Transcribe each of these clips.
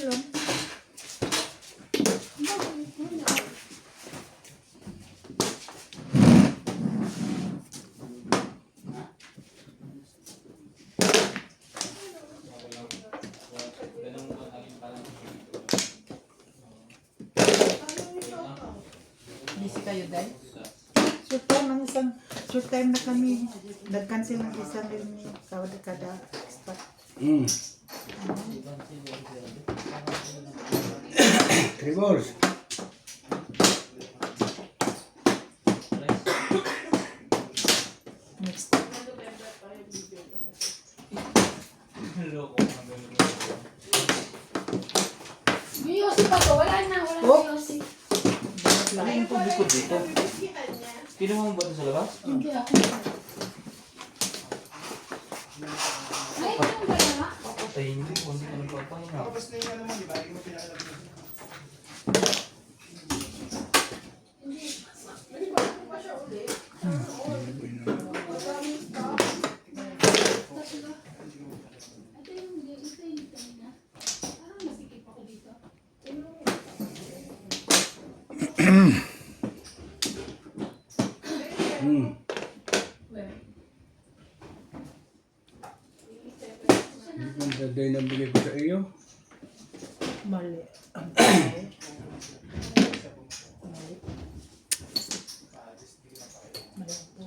lang. Busy kayo, Day? Short time na kami. Nag-cancel ng isang rin kada extra. Tribbles. Next. Yung Yossi pa to, wala na Oh. Yossi. Ano yung publiko dito? Kinuha mo ba ito sa labas? Hindi ako. Ay, ano ba naman? Papatayin mo kung hindi ka nagpapahinga. Tapos na yung ano mo, di ba? Hindi mo pinakalap mo. Ito yung kanina. Parang masikip ako dito. Ang daday na bigay ko sa iyo. Mali. Ang tao. Mali. Mali po.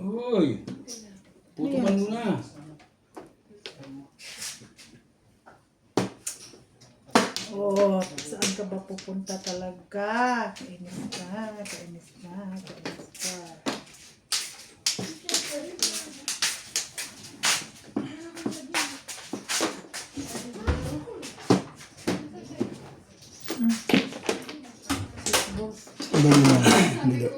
Uy! Putukan mo na. Oh, saan ka ba pupunta talaga? Kainis ka, kainis ka, kainis ka. Dali na. Dali.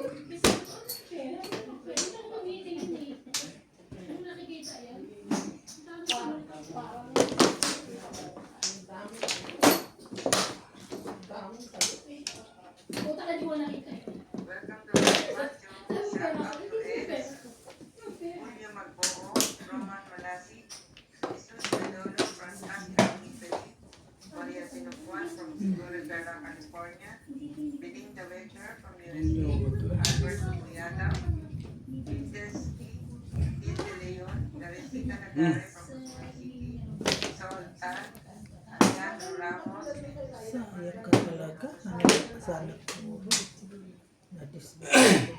Puta ka di mo nakita eh. William Magboho, Roman Malasi, Jesus Manolo, Francis Italy, Maria Sinupuan from Siguro Vera, California, Belinda Wecher from USA, Albert Muyada, Princess Tite Leon, Teresita Nagare from Quezon City, Sol Tan, Alejandro Ramos, Sayang ka talaga. Ano sana ko? Na-disband.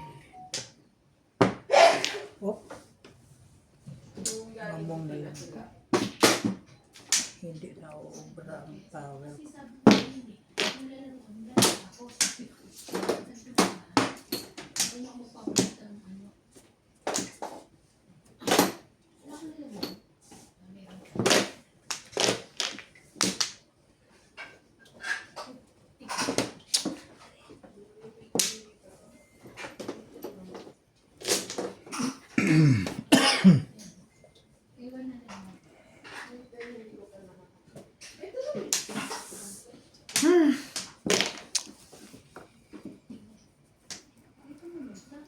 Oh. Mamong na lang. Hindi na ubra ang power.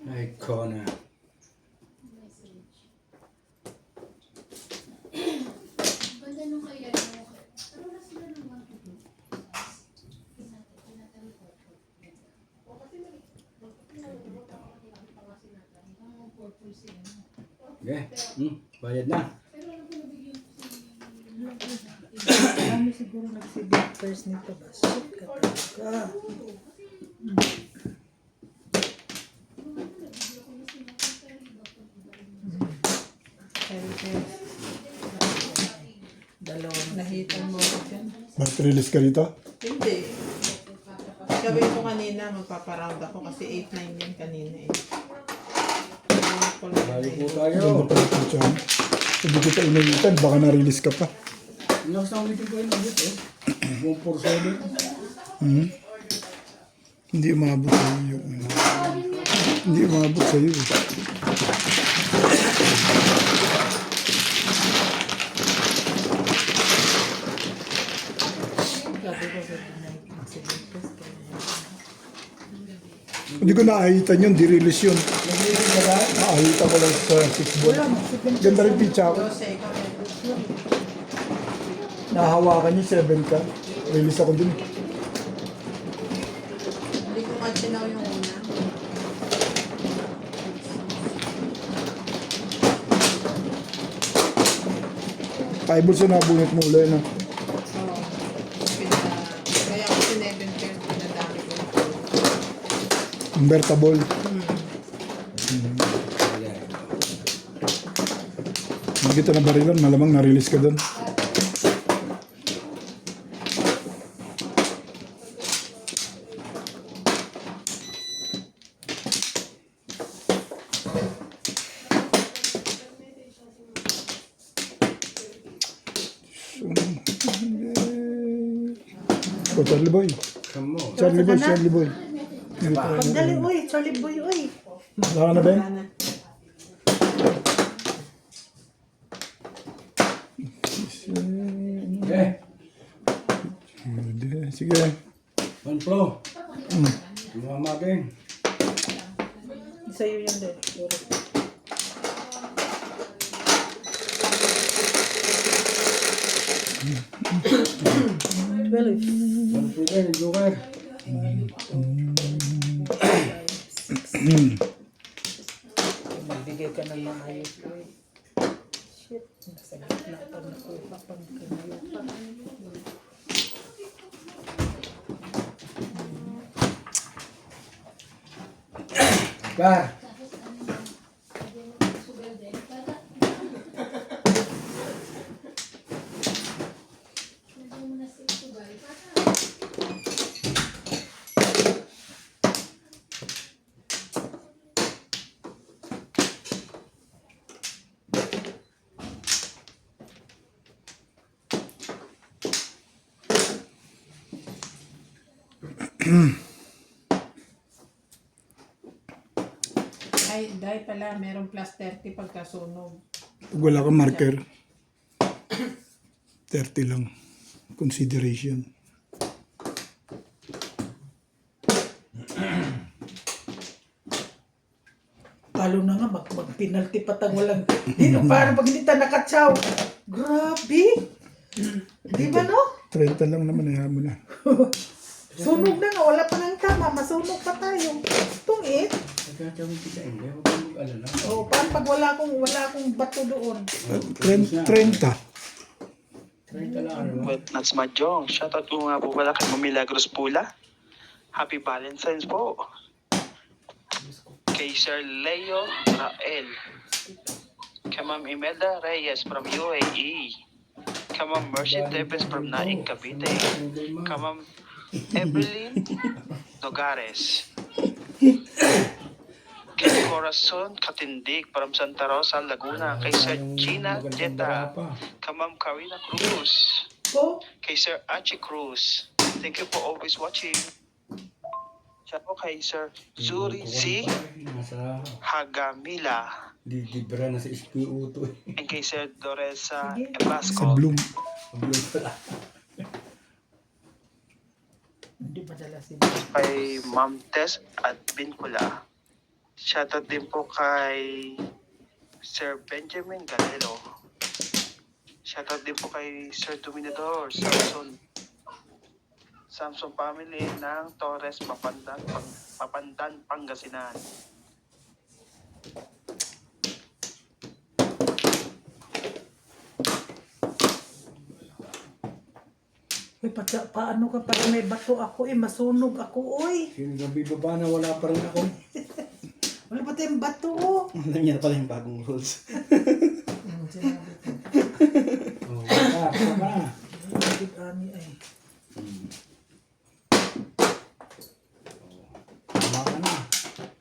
Ay, Kona. Banda nung kaya mo. Pero na sila ng mga tulo. Okay. Bayad na. Kami siguro nagsibig first nito ba? Shit ka talaga. Dalawang Nahitan mo ako dyan. Bakit release ka rito? Hindi. Sabi ko kanina, magpaparound ako kasi 8-9 yan kanina eh. Bali po tayo. Ganda pa rin ito dyan. Hindi kita inayitan, baka na-release ka pa. Next time ulitin ko yun ulit eh. 147. Hindi umabot sa iyo. Hindi umabot sa iyo. Sabi ko, good night. Magsilipas ka na. Hindi ko naahitan yun, di-release yun. Naahita ko lang sa 6 ball. Wala, magsilipas. Ganda rin pizza ako. Jose, ikaw meron. Nahawakan niya 7 ka. Release ako dun. Hindi ko nga sinaw yung una. Fireballs na nabunot mo ulit, no? Oo. Kaya ako si Neven Fair, pinadami ko. Convertible. Hindi kita na barilan, malamang na-release ka dun. Oh, Charlie Boy. Come on. Charlie Boy, Charlie Boy. Pagdali, uy. Charlie boy, uy. Wala ka na ba yun? Ana. Eh, Sige. one flow. Mamagin. Sa'yo yan din. Siguro. Twelve. One flow din, Joker. Magbigay ka ng mga ayos, uy. Shit. Nasa gitna pa nakuha pang kinayo pa. Bar. Ay, dahil pala, merong plus 30 pagkasunog. Pag wala kang marker, 30 lang. Consideration. Lalo na nga, mag-penalty pa tang walang... Di na, parang pag hindi ta nakatsaw. Grabe! Di ba no? 30 lang naman, ayaw mo na. Sunog na nga, wala pa ng tama. Masunog pa tayo. Tungit. Nagkakawin kita, hindi. Huwag kang mag-alala. O, paano pag wala akong bato doon? 30. 30 lang, ano ba? Nats Majong, shoutout po nga po pala kay Milagros Pula. Happy Valentine's po. Kay Sir Leo Rael. Kay Ma'am Imelda Reyes from UAE. Kay Ma'am Mercy Tevez from Naik, Cavite. Kay Ma'am Evelyn Nogares. Kay Corazon Katindig from Santa Rosa, Laguna. Kay Sir Gina Jetta. Kay Ma'am Karina Cruz. Ko? Kay Sir Archie Cruz. Thank you for always watching. Siya po kay Sir Zuri Z. Nasa Hagamila. didibra na sa SPO to eh. And kay Sir Doresa Sige. Sa Embasco. Bloom. Mabulog pala. Hindi padala si Kay Ma'am Tess at Bincula. Shoutout din po kay Sir Benjamin Galelo. Shoutout din po kay Sir Dominador Samson family ng Torres Mapandan, Pangasinan. Uy, paano ka para may bato ako masunog ako, uy. Sino gabi baba na wala pa rin ako. Wala ba tayong bato, oh. Alam niya na pala yung bagong rules. Sinabi ko. Oh, wala, tama na. Ani ay. Tama ka na.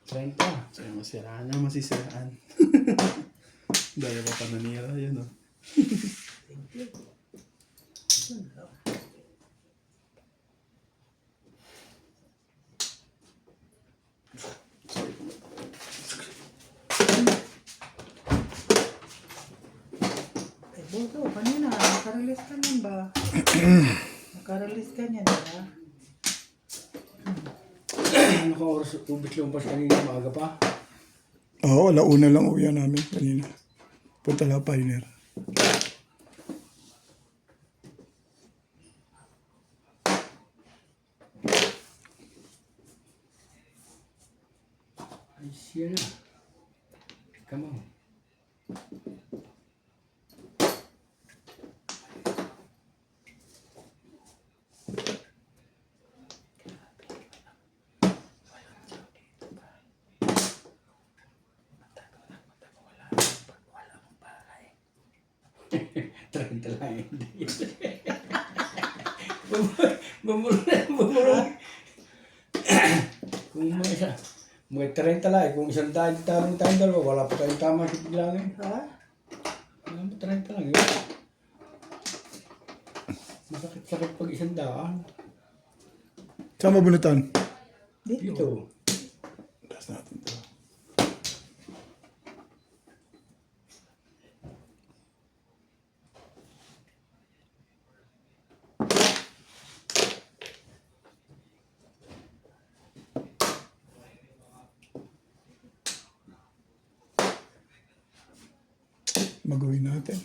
30. Sa'yo masiraan na masisiraan. Dahil pa pananira yun oh. Thank you. Buto, kanina, nakarelease ka niyan ba? Nakarelease ka niyan ba? Ano ka oras ubit lumpas kanina maaga pa? Oo, alauna lang uwi namin kanina. Punta lang Pioneer. Ay, siya na. Come on. Trenta lang hindi. Bumulong. Kung may 30 lang, kung isang tayong dalawa, wala pa tayong tama sa bilangin. Ha? Wala mo 30 lang yun. Masakit-sakit pag isang daan. Saan mabunutan? Dito. Dito. Taas natin to. Magawin natin.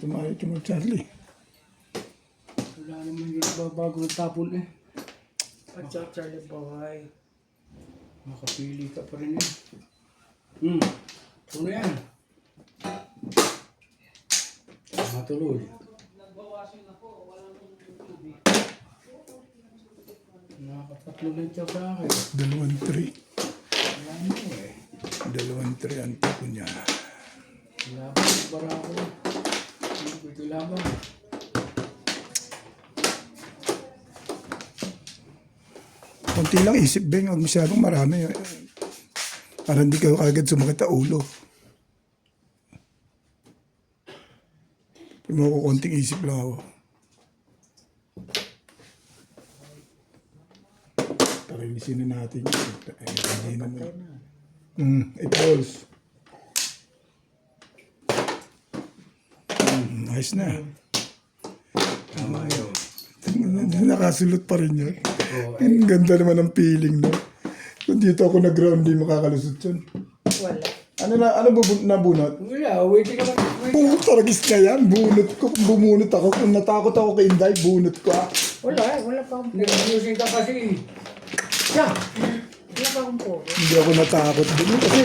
Tumayo ka mo, Charlie. Wala naman yung bago ng tapon eh. At Charlie boy. Makapili ka pa rin eh. Ano yan? Matuloy. Nakakatatlo na ito sa akin. 2-3. Wala mo eh. 2-3 ang tipo niya. Laban ng barako. Hindi ko ito laban. Konti lang isip, Beng. Huwag masyadong marami. Para hindi kayo kagad sumakit ang ulo. Pag mo ko konting isip lang ako. Parilisin na natin. Hindi naman. 8 balls. Ayos na. Tama yun. Nakasulot pa rin yun. Oo, Ang ganda naman ng feeling, no? Kung dito ako nag-ground, di makakalusot yun. Wala. Ano nabunot? Wala, waiting ka lang. Taragis na yan. Bunot ko. Kung bumunot ako, kung natakot ako kay Inday, bunot ko. Wala pa akong puro. Nag-using ka kasi. Siya! Wala pa akong puro. Hindi ako natakot din. Kasi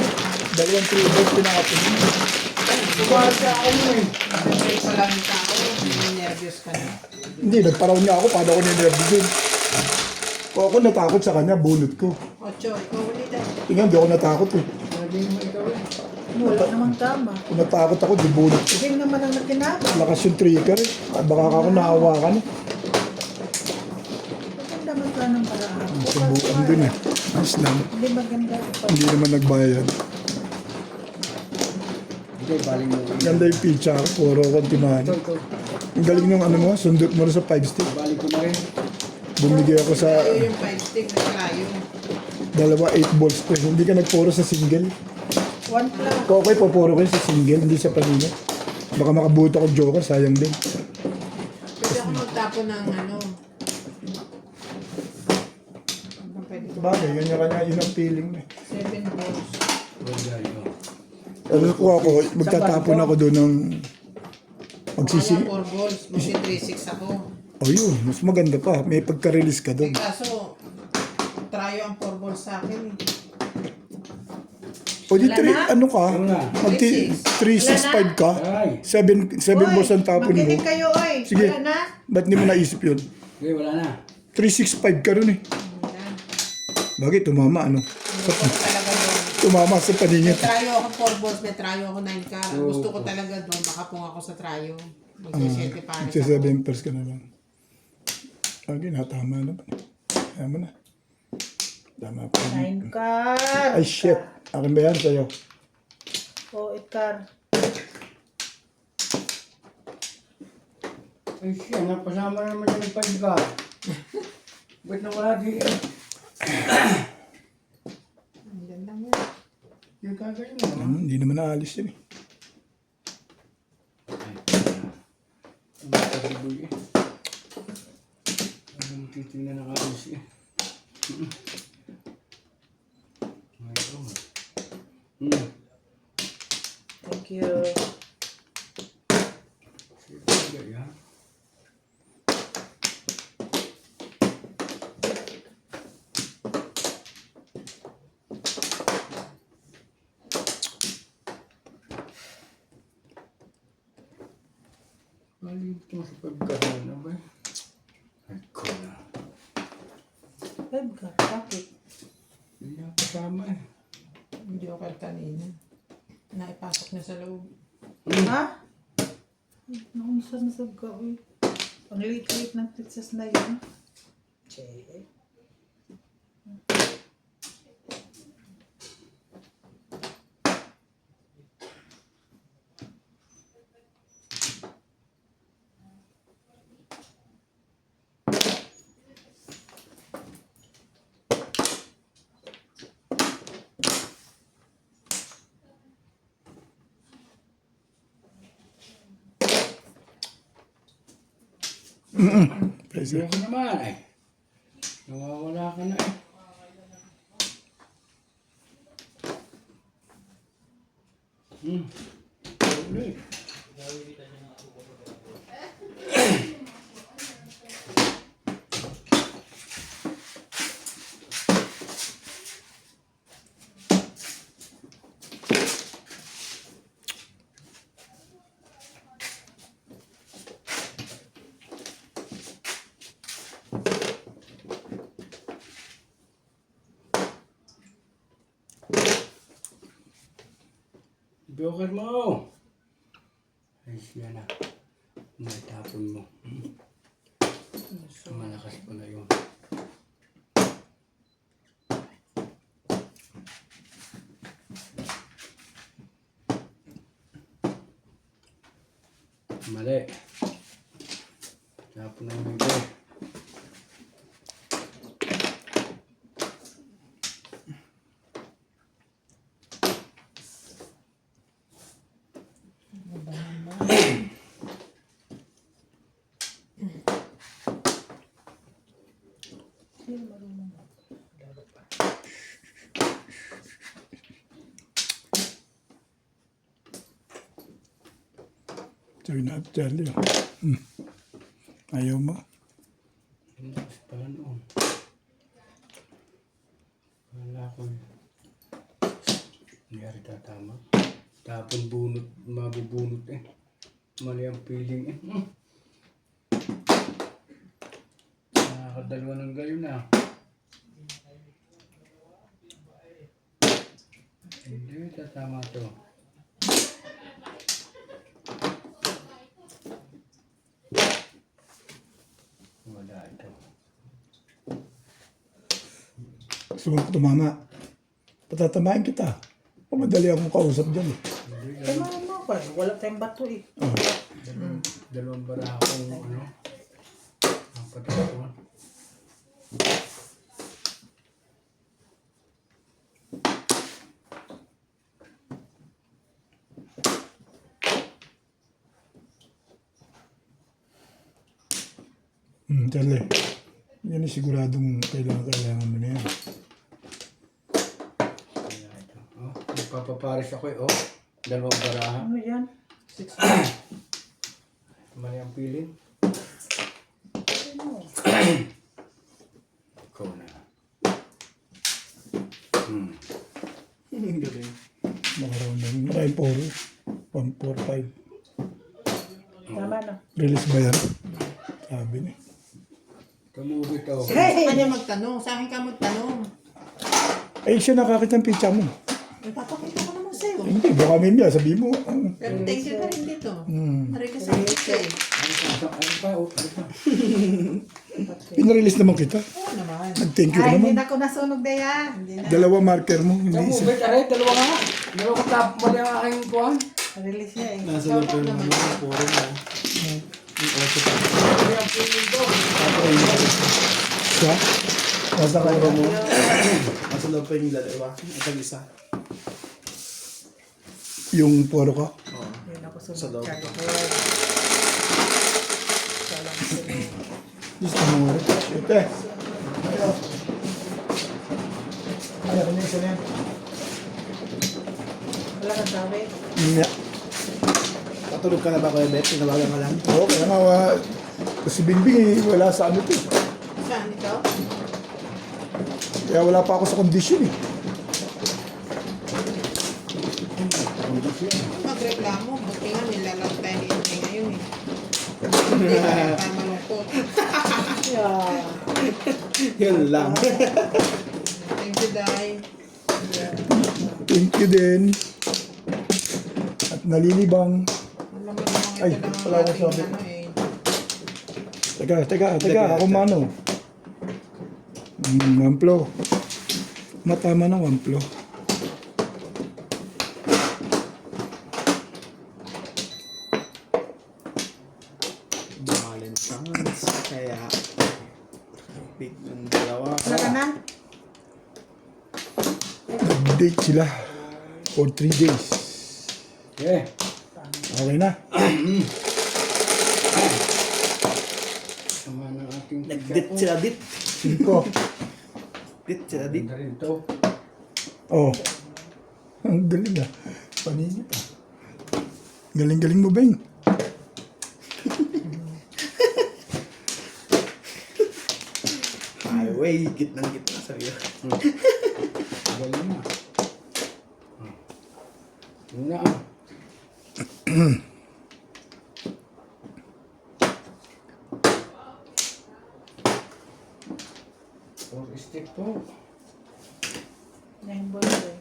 2 tribals pinakapin. Bumahal sa akin mo eh. Nag-break pa lang yung tao. Nervous ka na. Hindi, nagparaw niya ako. Paano ako ninervous din? Kung ako natakot sa kanya, bunot ko. Ocho, ikaw ulit eh. Tingnan, di ako natakot eh. Lagi mo ikaw eh. Wala namang tama. Kung natakot ako, di bunot ko. Hindi naman ang nakinabang. Lakas yung trigger eh. Baka ako naawakan eh. Maganda man ka ng paraan. Subukan din eh. Ayos lang. Hindi maganda. Hindi naman nagbayad. Hindi, baling mo. Ganda yung pizza, puro kontimahan. Ito. Ang galing nung ano mo, sundot mo rin sa 5 stick. Balik ko na rin. Bumigay ako sa Tayo yung 5 stick na tayo. 8 balls ko. Hindi ka nagpuro sa single. One plus. Kung ako'y papuro ko sa single, hindi sa panino. Baka makabuto ko joker, sayang din. Pwede ako magtapo ng ano. Ano pwede ko? Bagay, kanya-kanya yun ang feeling mo eh. 7 balls. Wala yun. Pero kung ako, magtatapon ako doon ng Kaya magsising. 4 balls. Kasi 3-6 ako. Oh yun, mas maganda pa. May pagka-release ka Eh doon. kaso, tryo ang 4 balls sa akin eh. O di Wala three, na? ano ka? Ano na? Mag 365 ka? Ay. 7 balls ang tapon mo. Makinig kayo oy. Sige. Wala na? Ba't hindi mo naisip yun? Okay, wala na. 365 ka rin eh. Wala. Bakit? Tumama ano? Gusto ko talaga doon. Tumama sa May paningit. tryo ako 4 balls, may tryo ako 9 car. Gusto ko talaga doon, makapong ako sa tryo. Mag-7 pares Sa ako. 7 pairs ka na lang. Okay, natama na ba? Kaya mo na. Tama pa. 9 car. Ay shit. Akin ba yan sa'yo? Oh, 8 car. Ay siya, napasama na naman yung 5 ka. Ba't na wala di? Ang ganda mo. Yung kagaling mo. Hindi naman naalis yun eh. tinitingnan ng ayos eh. Mayroon. Thank you. Sige, yan. Malit mo sa pagkahana ba? Ay ko na. Edgar, bakit? Hindi niya kasama eh. Hindi ako kanina. Naipasok niya sa loob. Ha? Naunsa na sa gawin. Ang liit-liit ng pizzas na yun. Che. Pressure. Ayoko naman eh. Nawawala ka na eh. Uli. Joker mo! Ay, siya na. Natapon mo. Malakas pa na yun. Mali. Tapon na yung iba. Sabi na, Charlie. Ayaw mo. Hindi kasi pala noon. Wala ko hindi ari tatama. Tapon bunot, mabubunot eh. Mali ang feeling eh. Nakakadalawa ng gayon na. Hindi tatama to. Wala ito. Gusto mo tumama. Patatamahin kita. Madali akong kausap dyan eh. Tama mo pa. Wala tayong bato eh. Oh. Dalawang bara akong ano. Apat ako. Charlie. Yan ay siguradong kailangan mo na yan. Kaya ito. Oh, nagpapaparis ako eh. Oh, dalawang baraha. Ano yan? Mali ang feeling. Ano? Ikaw na. Ang galing. Makaraw na. Maraming poro. 145. Tama na. Release ba yan? Sabi niya. Tumubit ako. Sa kanya magtanong. Sa akin ka magtanong. Ay, siya nakakita ng pizza mo. Ipapakita ko naman sa'yo. Hindi, baka minya. Sabi mo. Pero thank you na rin dito. Hmm. Hari ka sa pizza eh. Ano pa? Oh, ano pa? Pinarelease naman kita. Oo naman. Nag-thank you ka Ay, hindi naman. na ako nasunog na yan. Hindi na. Dalawa marker mo, hindi isa. Tumubit, aray, dalawa nga. Dalawa ko tap. Mali ang aking kuhan. Release niya eh. Nasa loob pa yung ano, puro mo. Yung oso pa. Mali ang feeling ko. Siya? Nasa kuro mo. Nasa loob pa yung dalawa. At isa. Yung poro ko. Oo. Yun ako Sa sunog. loob. Charlie. Salam sa'yo. Just amore. Ito. Ay, ano yung isa na yan? Wala kang sabi. Yeah. Patulog ka na ba, Kuya Bet? Tinawagan ka lang. Oo, kaya nga, kasi Bingbing eh, wala sa ano to. Saan ito? Kaya wala pa ako sa kondisyon eh. Magreklamo. Buti nga nilalag tayo ni Inday ngayon eh. Hindi ka rin tayo malungkot. Yun lang. Thank you, Day. Thank you din. At nalilibang. Alam mo naman ito Ay, lang ang wala akong ating sabi. ano eh. Teka, ako mano. Wamplo. Matama ng wamplo. Valentine's. Kaya, big ng dalawa. Wala ka na? Nag-date sila for 3 days. Okay. Okay na. Sama ng ating Nag-dit sila, dit. 5. Dit sila, dit. Ganda rin ito. Oh. Ang galing ah. Paningit ah. Galing-galing mo, Beng. Highway, gitnang gitna sa'yo. Galing na. Yun na ah. Four stick po. Yung bolo eh.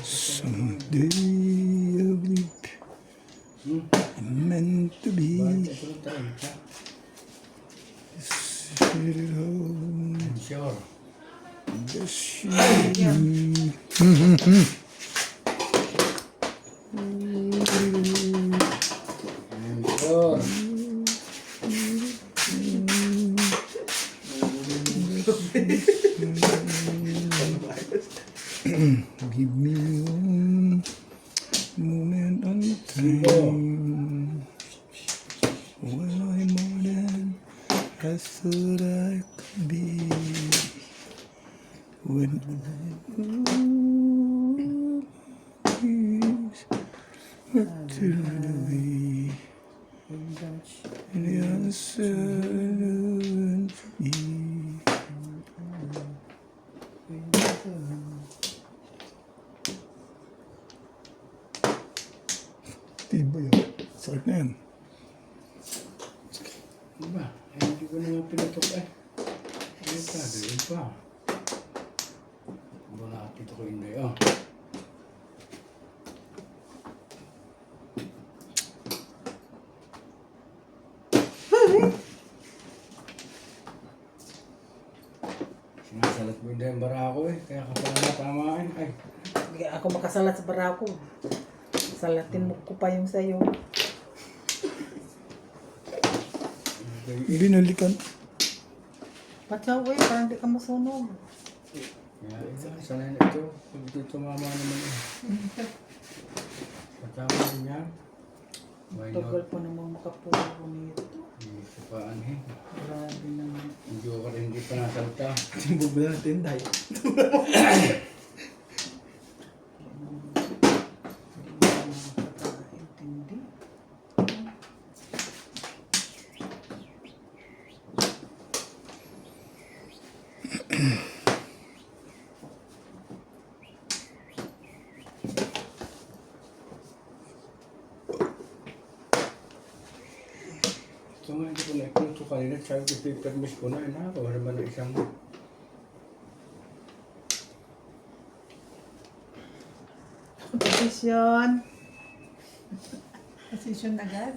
Someday I believe I'm meant to be. Ito rin tayo. Set it home. I'm sure. Just I'm sure. give me one moment on time. When I'm more than I thought I could be. When to me, and the answer to me. Tiba yun. Sakit na yan. Diba? Eh, hindi ko na nga pinatok eh. Ano pa? Gawin pa. Bulapit ako yun na yun. Sinasalat mo yung bara ako eh. Kaya ka pala natamaan. Ay, Hindi ako makasalat sa barako. Salatin mo ko pa yung sayo. Binalikan. Patsaw eh, parang di ka masunog. kaya iba. Sanay na ito. Pag ito tumama naman eh. Patama rin yan. Why Tagal not? pa naman makapulo nito. Hindi sa paan eh. Grabe naman. Yung joker hindi pa nasalta. Timbog na natin, Day. Intindi. Ito nga, hindi ko na ito kanina. Sabi ko, papermiss ko na. Nakakawa naman ng isang Posisyon. Position agad.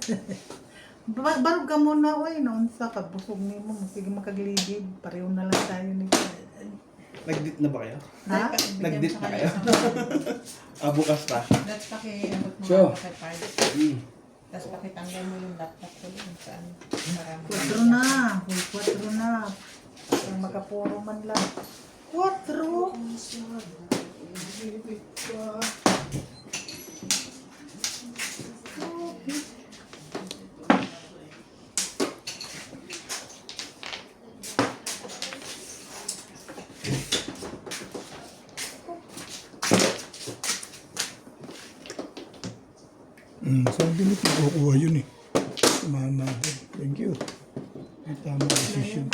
Barog ka muna, oy. Noon sa kabusog ni mo. Sige makaglibid. Pareho na lang tayo nito. Nag-dit na ba kayo? Ha? Nag-dit na kayo? Bukas pa. That's pakiabot mo Sure. nga pa kay Pards. Tapos pakitanggal mo yung laptop ko dun sa ano. Para 4 na. Uy, 4 na. Ang makapuro man lang. 4? Saan din ito kukuha yun eh. Samahan natin. Thank you. May tamang decision.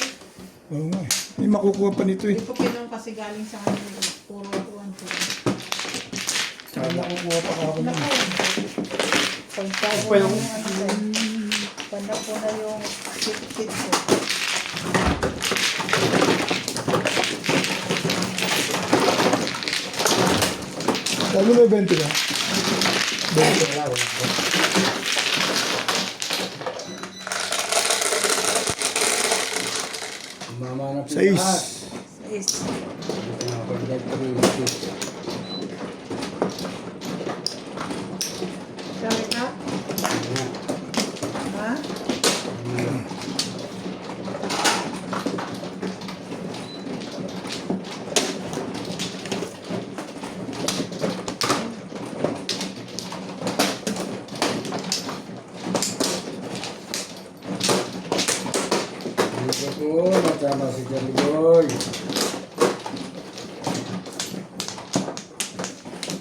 Oo nga eh. May makukuha pa nito eh. Hindi ko pinong kasi galing sa kanya. Puro tuwan ko. May makukuha pa ako na. Pagtago na yung ano ko. Panda po na yung kit ko. Lalo may 20 ka? 20. Wala, wala. Mamanap yung 6. lahat. 6. Dito na ako, dito na yung six. Sabi ka? Ha? Dito ko, matama si Jelly Boy.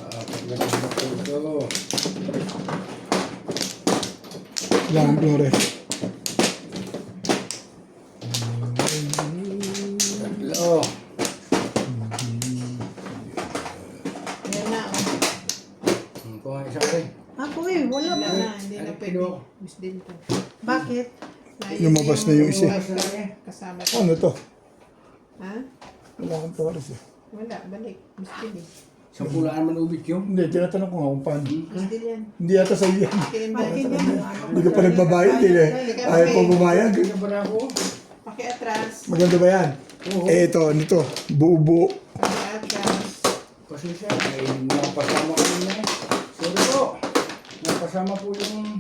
Apat na ito. Kailangan Flores. Tatlo. Yan na. Oh. Kuha isa rin. Ako eh, wala Wala ba? na. Hindi na Ano, pwede. kilo? Miss din to. Bakit? Lumabas na yung isa. Kasama ko. Ano to? Ha? Kailangan Flores eh. Wala. Balik. Miss din eh. Sa pulaan man ubit yun. Hindi, tinatanong ko nga kung paano. Miss din yan. Hindi yata sa iyo yan. Akin ba? Akin yan. Hindi ka pa nagbabayad eh. Ayaw pa bumayag. Kaya ba na ako? Pakiatras. Maganda ba yan? Oo. Eh ito, nito. Buo-buo. Pakiatras. Pasensya. Ay, napasama ko yun eh. Sorry po. Napasama po yung...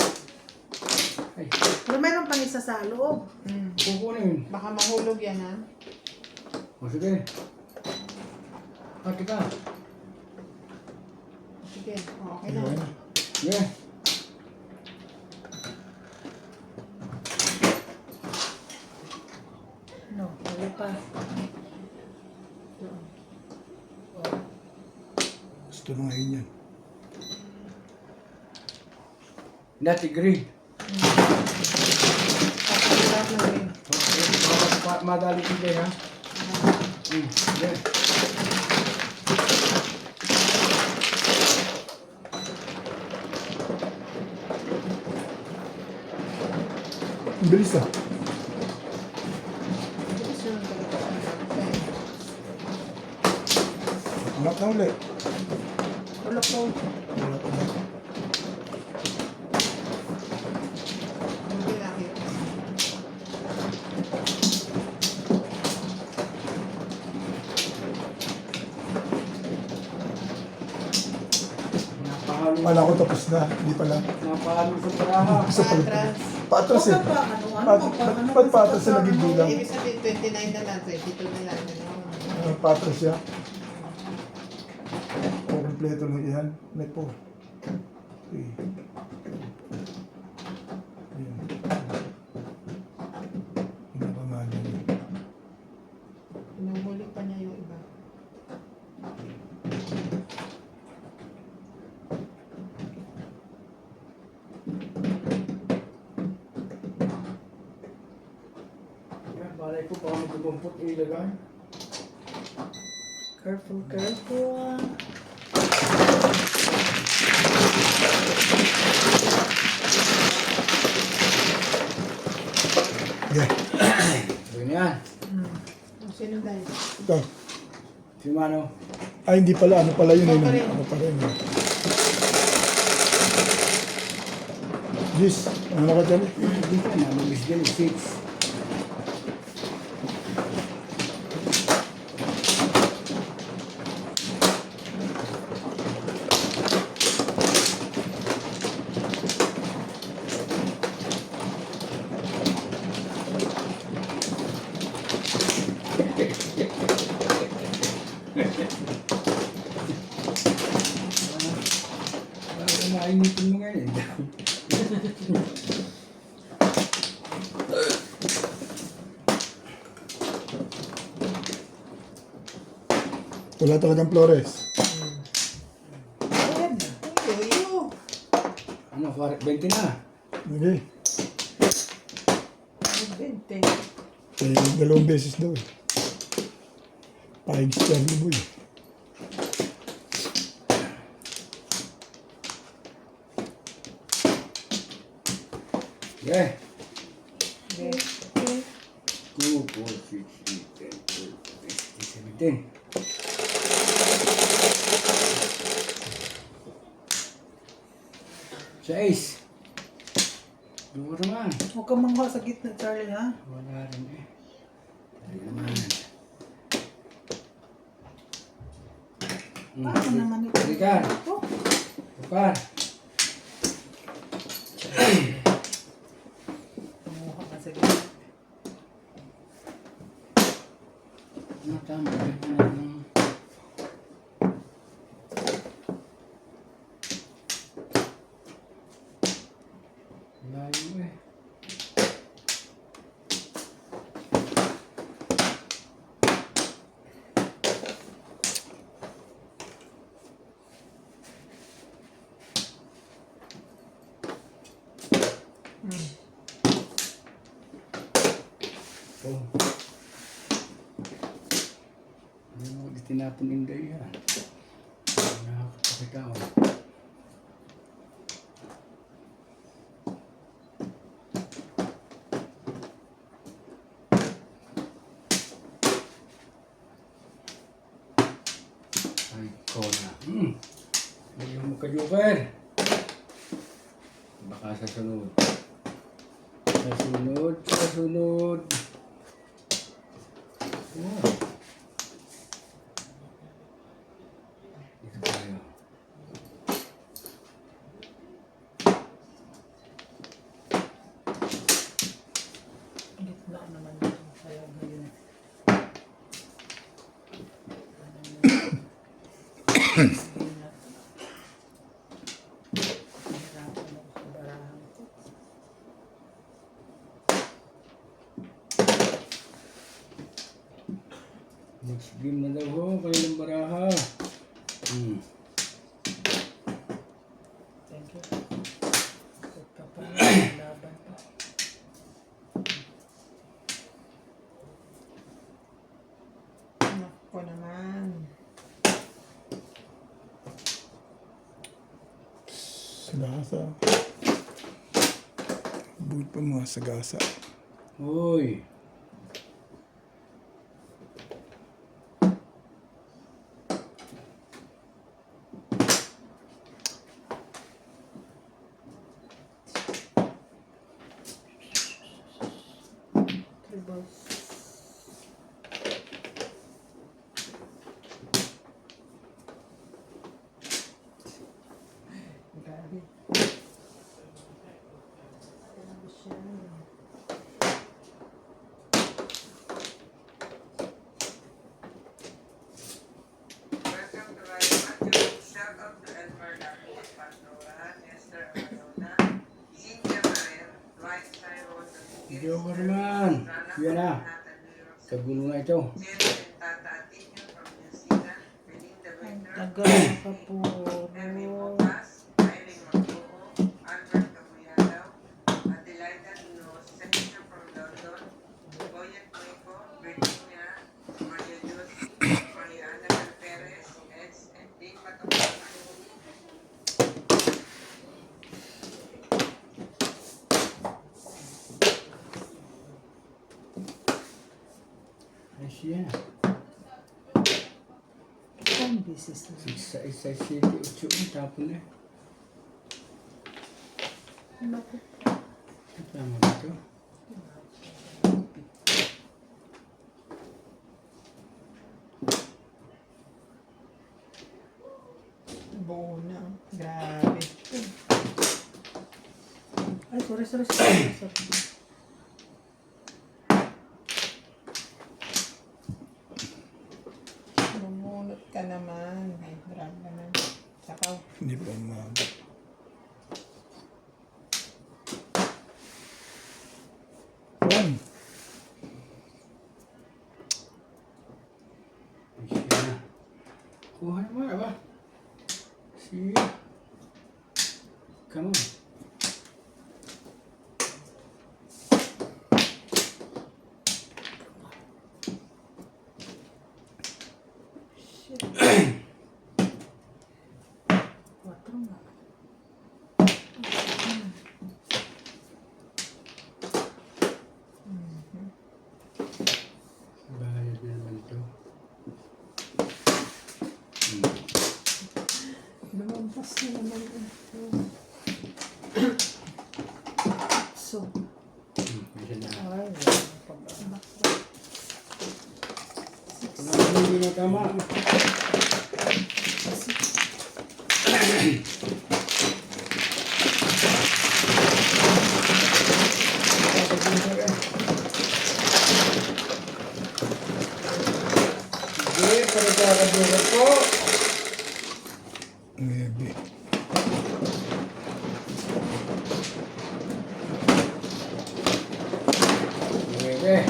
Ay, Pero meron pang isa sa loob. kukunin. Baka mahulog yan ha. O sige. Ah, teka. Sige. Okay na. Yeah. No, wala pa. Gusto na ngayon yan. Dati green. Pakiatras na rin. Madali ko din ha. Yeah. Ang bilis ah. Bilis yun talaga. Anak na ulit. Wala po. Hindi nakit. Napahalo. Kala ko tapos na. Hindi pala. Napahalo sa baraha. Sa pag... Pakiatras. Patras eh. Huwag pa, ano, Ba't patras na naging bilang? Ibig sabihin 29 na lang. 22 na lang. Ano? Patras siya. O, kompleto lang yan. May po. Okay. Ayan. Pinapangalan niya. Inuhuli pa niya yung iba. Yan, balay ko paano gugumpot ilagay. Careful, careful. Yeah. Sabi na yan. Sino dahil? Ito. Si Mano. Ay, hindi pala. Ano pala yun? Ano pa rin? Ano pa rin? Gis, ano ka dyan? Hindi ka na. Mabis din. 6. nainitin mo ngayon eh. Wala talagang Flores. Ayan. Uyo. Ano, 20 na. Okay. 20. Eh, 2 beses daw eh. 5-star libo eh. Okay. Okay. 2, 4, 6, 8, 10, 12, 15, 17. 6. Dua naman. Huwag kang mangha sa gitna, Charlie, ha? Wala rin eh. Dali naman. Paano naman ito? Balikan. Ito? Bukar. Mangha ka sa gitna. Ano tama? Balikan natin. Layo eh. Oh. Ano mo tinapon inday yan? Nakakapakita ko. Ay, ko na. Ayaw mo ka-joker. Baka sa sunod. Sa sunod, sa sunod. Wow. Dito tayo. Gitna naman yun. Kaya ngayon. Hirapan ako sa barahan ko. Next game na daw ho, kayo ng baraha. Thank you. Pagka pa laban pa. Nako naman. Sagasa. Buhay pa mga sagasa. Uy. Tribbles. Grabe. Grabe siya. Welcome to Raya Matthew. Shout out to Elmer Dapos, Pandora, Esther Arona, Cynthia Maria, Dwight Cyrus, Joker naman. Yan na. Kagulo na ito. Jenny and Tata Atinio from New Zealand, Belinda Ang Winter, tagal ka po. Emmy Mopas, Irene Magbuo, Albert Cabuyalaw, Adelaida Inocencio from London, Boyet Cueco, Virginia, Maria Josie, Mariana Perez, and Dave Patapos. Ay siya. Ang bisis na. 6, 7, 8, tapon na. Naku. Tama ba ito? Buo na. Grabe. Ay, sorry. Bumunot ka naman. Ay, grabe naman. Sakaw. Hindi pa umabot. See? Come on. Quatro na. Bayad na naman ito. Lumampas na naman ito. So, Isa na. ay, wala pa ba? Hindi na tama. Sige, para kakadura po. Maybe. Sige.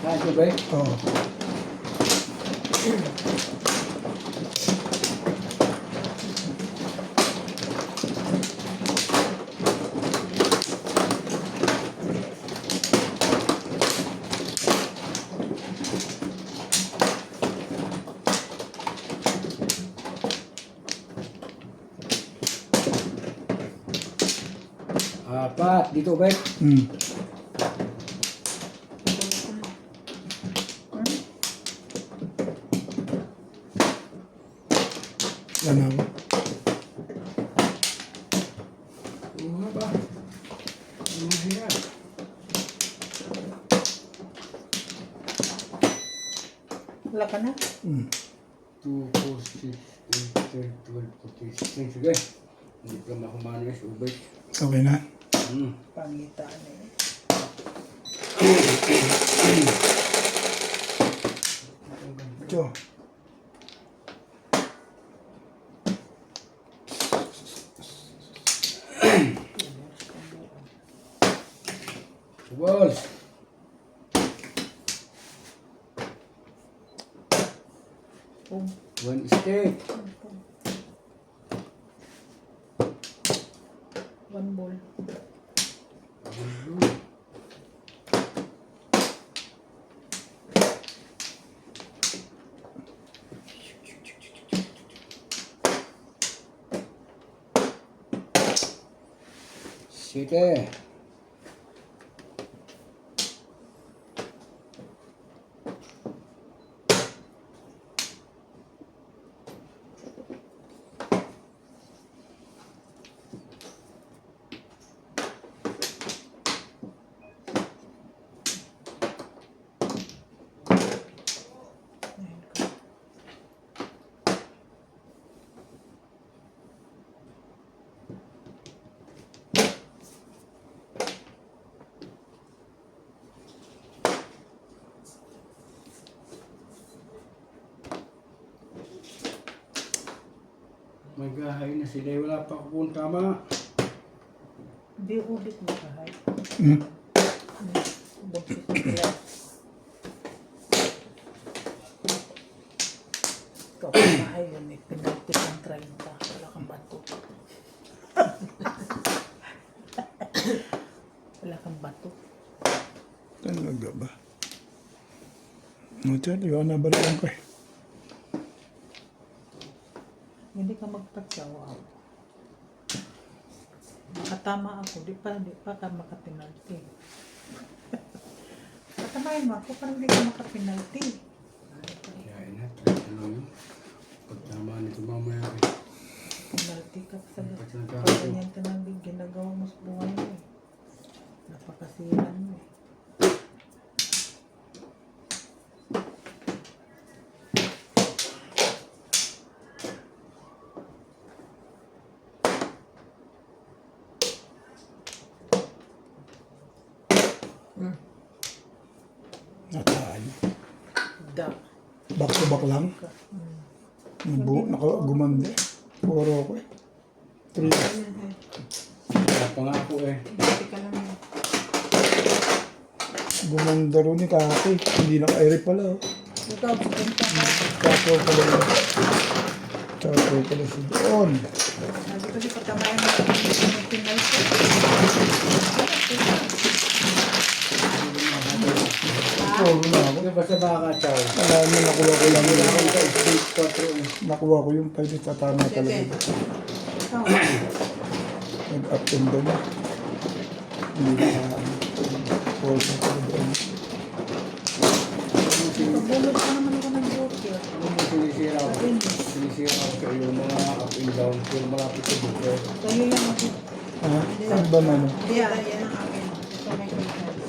Ito ba? Oo. Apat. Dito ba? Hmm. Yan ako. Ano ba? Ano mahirap? Wala ka na? Hmm. 2, 4, 6, 8, 10, 12, 14, 16. Sige. Hindi pa makumano yung subay. Okay na. Pangitaan eh. Ito. Balls. One stick. One ball. Siete. Magahay na sila. Wala pa kung tama. Di ulit mo kahit. Hmm. Buksit mo sila. Ikaw kumahay yun eh. Pinagpit ng 30. Wala kang bato. Wala kang bato. Talaga ba? Ito, yun na balikan ko eh. Hindi ka magpagsawa. Makatama ako, di pa ka makapinalty. Patamayin mo ako, parang di ka makapinalty. Kaya na. Try na lang yun. Pag tama nito mamaya. Penalty ka sa Pagkakataon. pag ganyan ka nang ginagawa mo sa buhay mo eh. Napakasiran mo eh. Natalo. Da. Back to back lang. Gumanda. Puro ako eh. 3. Wala pa nga ako eh. Dati ka lang yun. Gumanda rin ni Kaki. Hindi naka-air pala oh. Ikaw, benta ka. Chapo pala yun. Chapo pala si Doon. Sabi ko, di pa tamayan mo yung penalty. Oo, na ako. Ano ba sa baka, Chow? Alam mo, nakuha ko lang yun. Ako sa stage 4 eh. Nakuha ko yung 5 sa tama talaga. Ikaw, Nag-up and down. Hindi na force na talaga. pagbulot ka naman ako ng joker. Ano mo sinisira ako? Sinisira ako sa iyo mga up and down. Pero malapit sa buko. Sa'yo yan ako. Ha? Ano ba man? Hindi, yan ang akin. Ito may contact.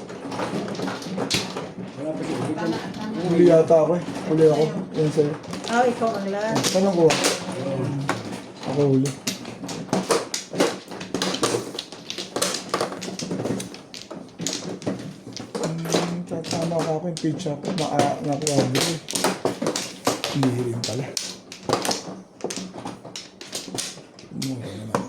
Malapit sa buko. Huli yata ako eh. Huli ako. Yan sa'yo. Ah, ikaw ang lahat. Saan ako? Ako huli. Tatama ka ako yung pizza ko. Nakuha ko eh. Hindi rin pala. Mura naman.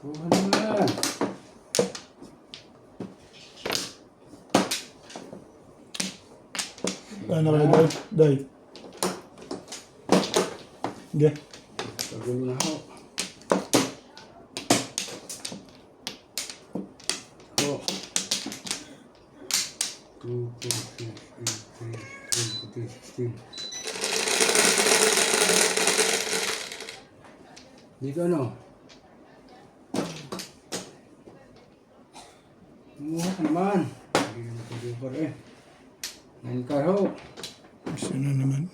Kuha naman. Ano kayo, Day? Day. Sige. Pagulo na ako. Oh. 2, 4, 6, 8, 3, 16. Dito ano? Kumuha ka naman. Hindi naman sa super eh. 9 car ho. Sino naman?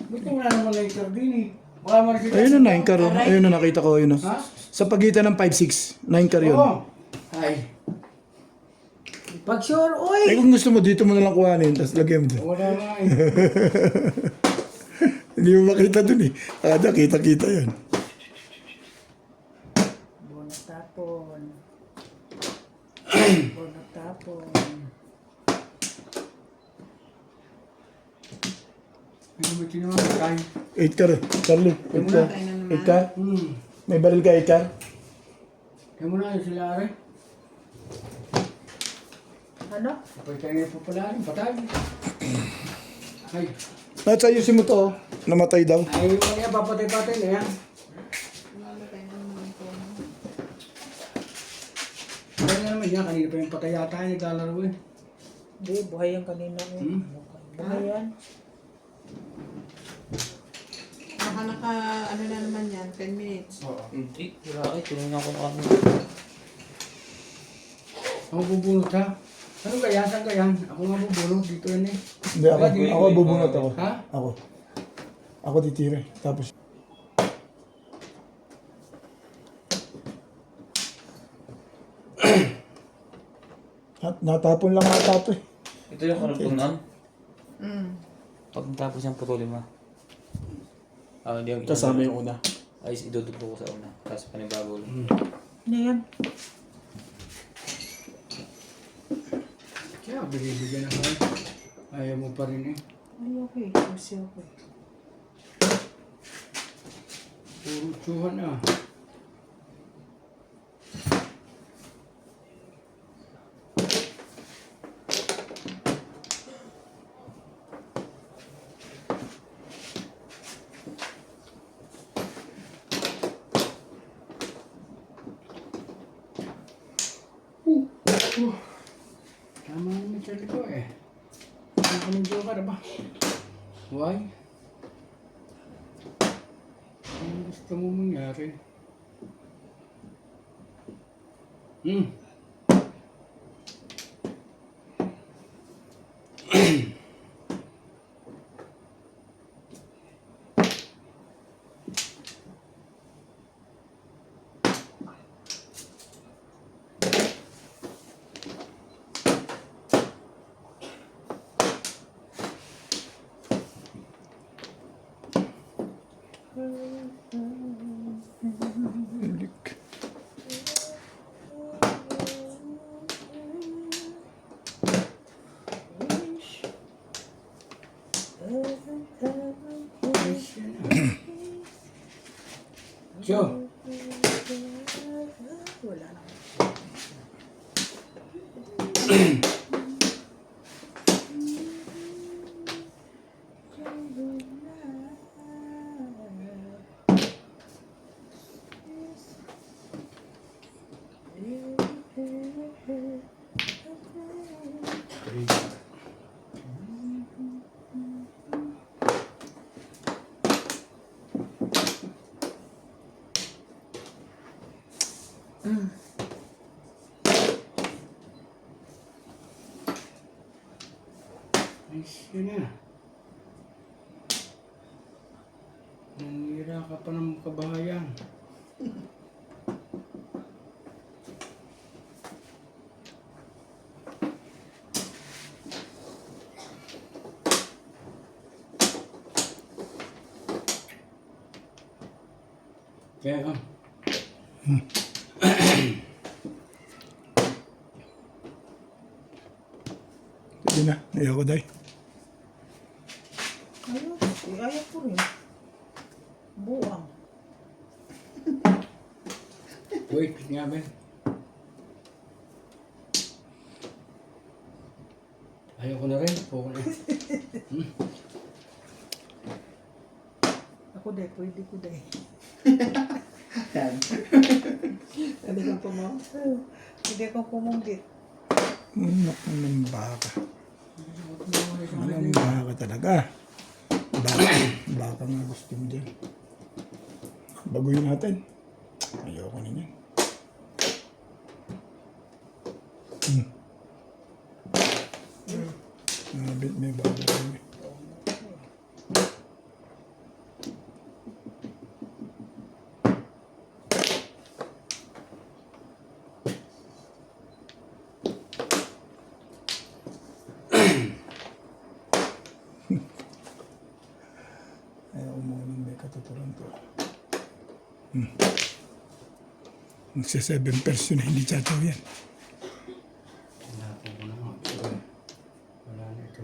Buti wala naman 9 car din eh. Baka marisita. Ayun na, 9 car. Oh. Ayun na, nakita ko. Ayun na. Ha? Sa pagitan ng 5-6. 9 car yun. Oo. Ay. Pag sure, Eh uy! kung gusto mo, dito mo na lang kuhanin. Tapos lagyan mo dun. Wala nga eh. Hindi mo makita dun eh. Ada, kita-kita yan. Bonus tapon. Bonus tapon. Ano ba tinawa tayo? 8 car eh. Charlie, 8 car. 8 car? May baril ka 8 car? Kaya mo na yun sila rin. Ano? Kapag tayo ngayon popularin, patay. Ay. At ayusin mo to oh. Namatay daw. Ay, yung mga papatay-patay na yan. Kaya naman yan, kanina pa yung patay yata yung naglalaro eh. Hindi, buhay yan kanina. Buhay yan. Naka, ano na naman yan, 10 minutes. Oo. Hindi, wala eh. Tinignan ko na kami. Ako bubunot ha? Ano kaya? Saan kaya? Ako nga bubunot. Dito yan eh. Hindi, ako bubunot ako. Ha? Ako titira. Tapos. Natapon lang ata ito eh. Ito yung karugtungan. Mm. Pag natapos yung putulin mo. Hindi ako Kasama yung una. ay idudugtog ko sa una. Tapos panibago ulit. Ano yan? Kaya binibigyan ako eh. Ayaw mo pa rin eh. Ay, okay. Kasi okay. Puro tsuhan ah. Tama naman sa liko eh. Ano ka ng joker ba? Why? Ano gusto mo mangyari? Joe. Wala na. Ayos yun na. Nangira ka pa ng kabahayan. Kaya ka. Sige na, ayoko day. Ayaw ko rin. Buwang. Wait, nga Ben. Ayoko na rin. Poko na. Ako day, pwede ko day. Hindi kang pumaw. Hindi ako pumunggit. Unak ng baka. Ang baka talaga. Baka nga gusto mo dyan. Baguhin natin. Ayoko na yan. Nabit may bago kami. Ayaw mo nang may katuturan to. Magsa 7 person na hindi tataw yan. Hinapo ko na nga. Wala na ito.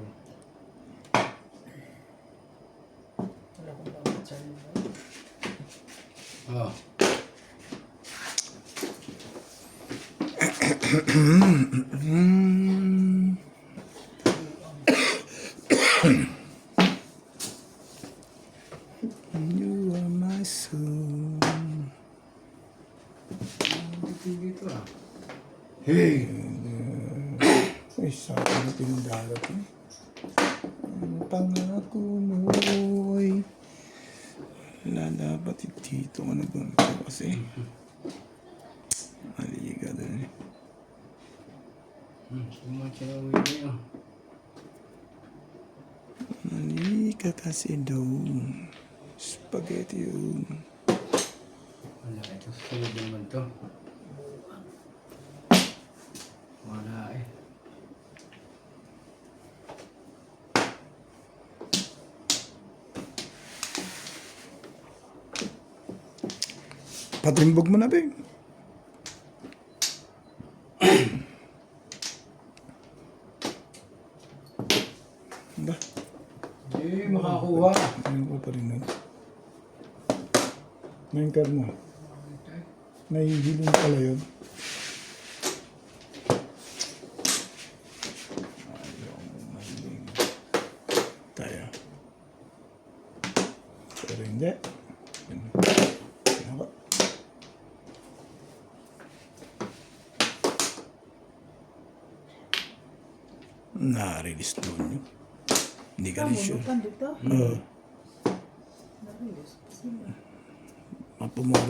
Wala akong bakit sa inyo. Oh. You are my soul. Dito ah. Hey! Ay, sabi na pinadalat eh. Ang pangako mo ay lalabat dito ka na doon kasi mali ka doon eh. Sumasayaw yun ah. Mali ka kasi doon. Spaghetti yun. Wala, ito susunod naman to. Wala eh. Patimbog mo na, Bing. Ba? Hindi makakuha. Ayun ko pa rin nun. Ngayon ka mo. Nahihiling pala yun. Ayaw mo mahiling. Tayo. Pero hindi. Ako. Na-release doon yun. Hindi ka rin sure. Dito. Oo.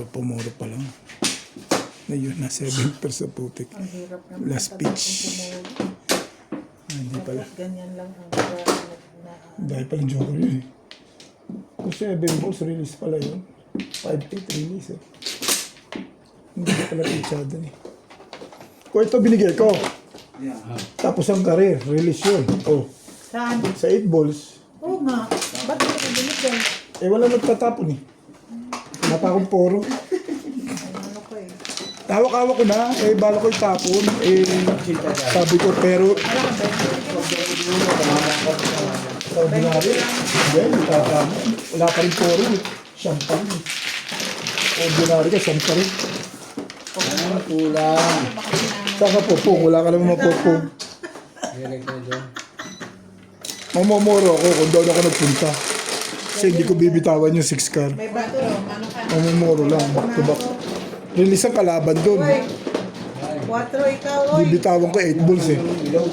Pumuro pa lang. Ngayon, na 7 sa putik. Ang hirap naman. Last pitch. Hindi pala. Ganyan lang ang Dahil pala joker yun eh. Kung 7 balls, release pala yun. 5-8 release eh. Hindi pala pitchado eh. Kung ito binigay ko, tapos ang career, release yun. Oh, Saan? sa 8 balls, Oo nga. Ba't ito ko binigay? eh wala nagtatapon eh. Mata akong poro. Ano ko eh. Hawak-hawak ko na, eh bala ko itapon. Eh, sabi ko, pero Ordinary. Hindi, tatama. Wala pa rin puro. Siyam pa rin. Ordinary ka, siyam pa rin. Ah, kulang. Saka pupong, wala ka naman mapupong. Direct na doon. Mamamoro ako kung doon ako nagpunta. Kasi hindi ko bibitawan yung 6 car. May bathroom. Ano ka? Mamamoro lang, back to back. Release ang kalaban doon. Uy, 4 ikaw, oy. Bibitawan ko 8 balls eh. Ilog.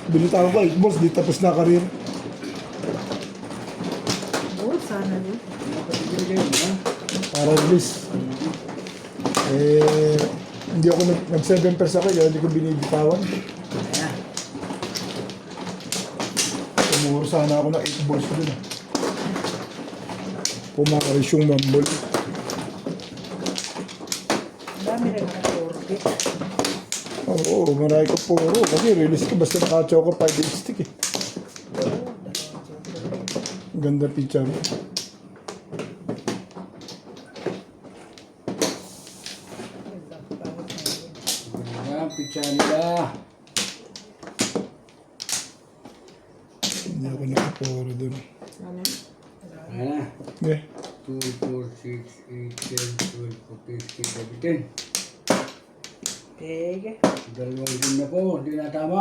Binitawan ko 8 balls, di tapos na career. Oh, sana din. Napatid yun, ha? Para release. Hindi ako nag 7 pers ako, hindi ko binibitawan. Ayan. Tumuro sana ako ng 8 balls doon. Pumakaris yung mambol. Ang dami rin naka-40. Oo, marami ko puro. Kasi release ko basta naka-choco 5 stick eh. Ganda picture. Ayan, picture nila. Hindi ako nakapuro doon. Ano? Ayan na. Eh, 2, 4, 6, 8, 10, 12, 14, 15, 17. Sige, Dalawang din na po, hindi na tama.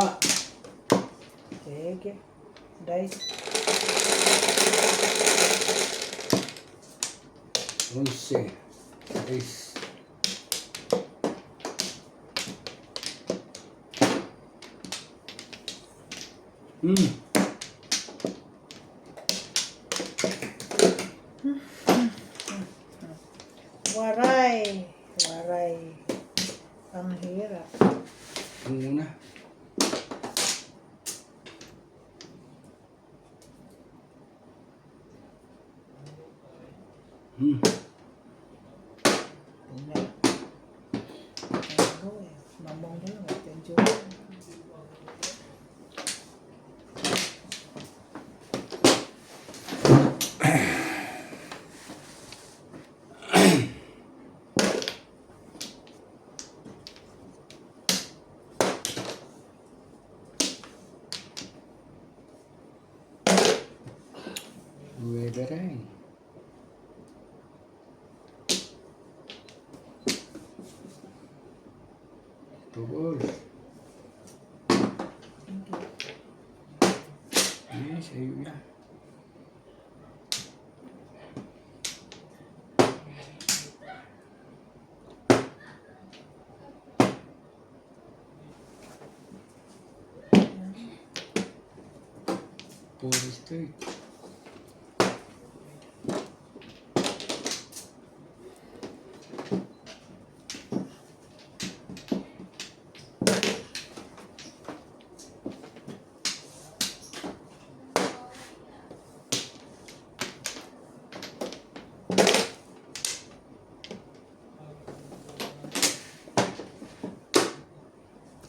sige. Dice. 11. Ace. Waray. Waray. Ang hirap. Ang muna. Tingnan. Ano eh. Mamong na lang. Attention. Pwede rin. Tubol. Yes, ayun yan. Puro straight.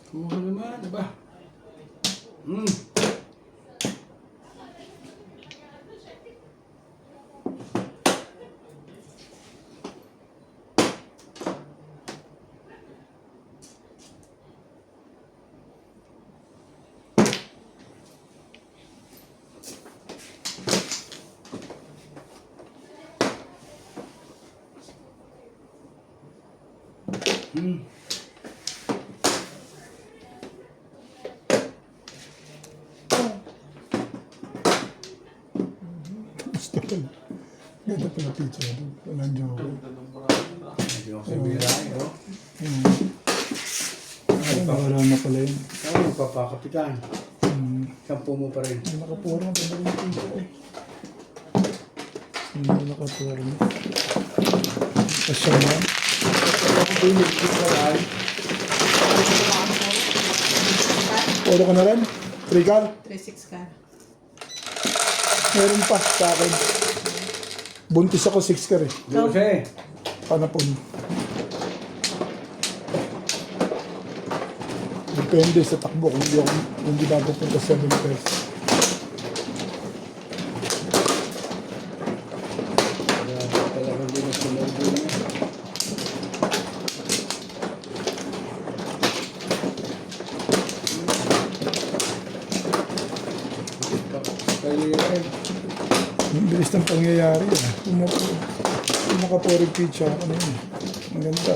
Kuha naman, diba? gusto ko. Ganda pala picture doon. Walang joke. Hindi ako sabira, oh. Ay, nawala na pala yun. Saan magpapakapitan? Sampu mo pa rin. Hindi nakapuro. Ganda rin yung picture eh. Hindi nakapuro. Pasya na. Ako binig, di ko lang. Puro ka na rin? Trigal? 3-6 ka. Meron pa sa akin. Buntis ako 6 car eh. Dose. Panapon. Depende sa takbo kung hindi bago punta 7 pairs. Talagang di na sunod yun. rin. Ang bilis ng pangyayari. Kung naka-4 pitch ako na yun. Ang ganda.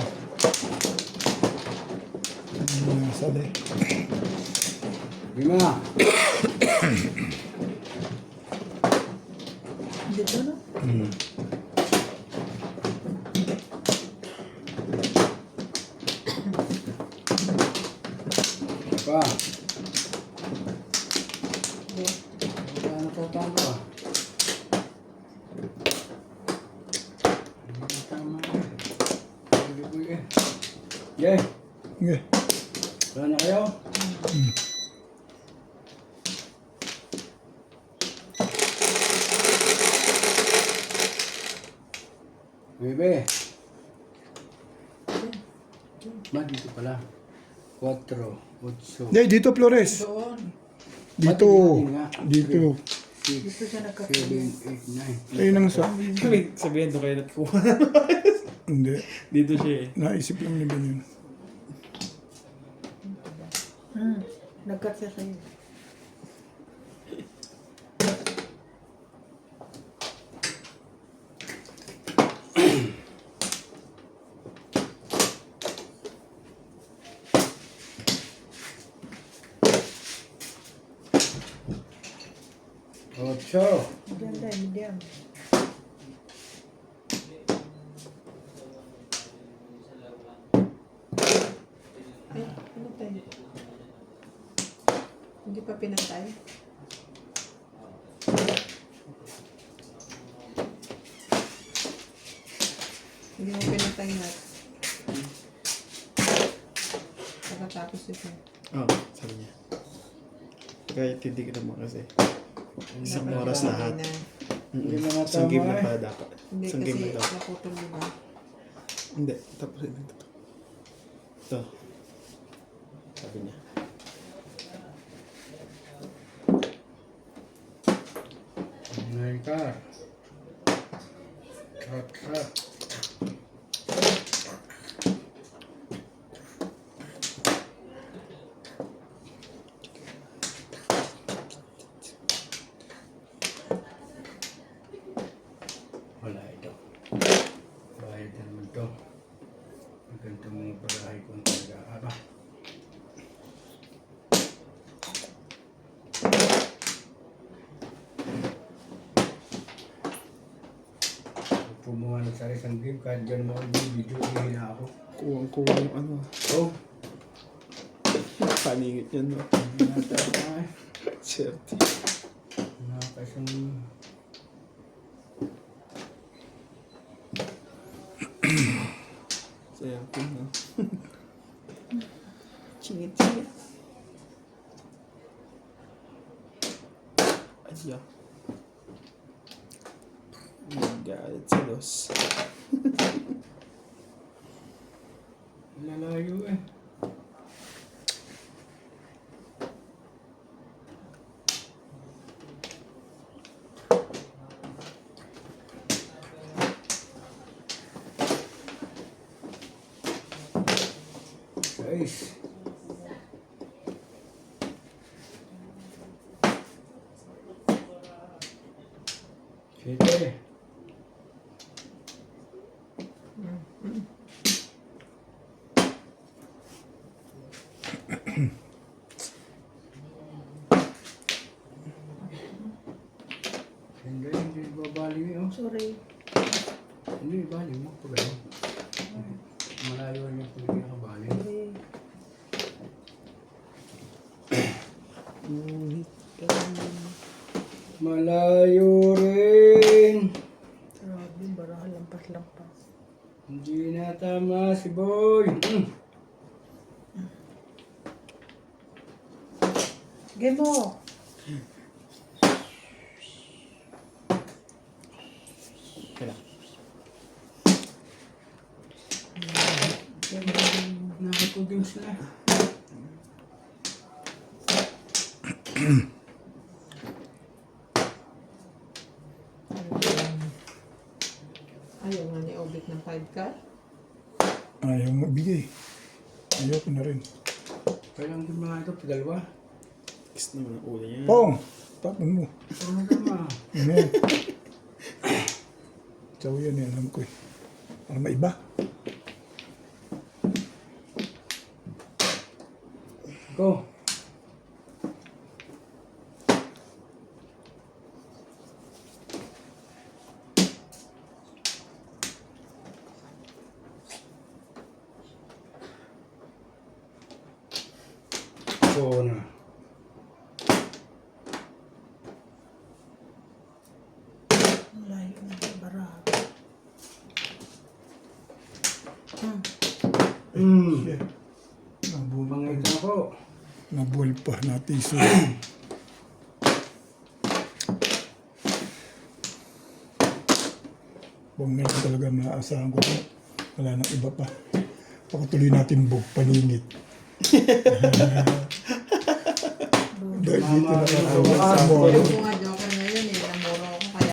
Sali. Lima. Dito no? Pa. Hindi. Wala na po tama. Tama. Yeah. Okay. Wala na kayo? Bebe. Ma, dito pala. 4, 8, Hindi, dito Flores. Doon. Dito. Dito. 6, Dito siya 7, nagkakaroon. 8, 9. Ayun ang sa... Sabihin doon kayo natukuha. Hindi. Dito siya eh. Naisip lang ni Ben yun. Nagkat siya sa'yo. Ocho. Medium din, medium. Ay, ano tayo? Hindi pa pinatay. Hindi mo pinatay na. Pagkatapos ito. Oo, sabi niya. Kahit hindi ka naman kasi. Isang oras na lahat. Hindi mo na Isang game tama na eh. pala dapat. Hindi Isang kasi game na dapat. naputol diba? Hindi, tapos ito. Ito. Sabi niya. Nay ka. Trap, trap. Wala ito. Bayad na naman ito. Ang ganito mga barahay kung talaga. Aba. Pumuha na sa isang game, kahit dyan mo ako video, hihina ako. Kuwang-kuwa yung ano. Oh, Paningit yan, no? hindi na tayo. Swerte. Nakakasang... Swerte, no? Chingit-chingit. Adya. Galit sa los. Lalayo eh. Guys. Sige. Hindi babali mo. Sorry. Hindi, bali mo. Pag ano. Malayo niya kung hindi nakabali. Sorry. Malayo rin. Grabe, baraha lampas-lampas. Hindi na tama si Boy. Game mo. Kailan? Nakatugin sila. Ayaw nga ni Obit ng 5 ka. Ayaw magbigay. Ayaw ko na rin. Kailang din mga ito, dalawa. Kiss naman ang ulo niya. Pong! Tapon mo. Ano tama? Ano? Chow yan eh, alam ko eh. Para maiba. Go. Go na. Ang layo na ng barako. Yeah. Nabuhay Bangay ka po. Nabuhay pa natin so. Huwag na lang talaga maaasahan ko po. Wala nang iba pa. Pakatuloy natin paningit. Dahil dito na Yung ako. nga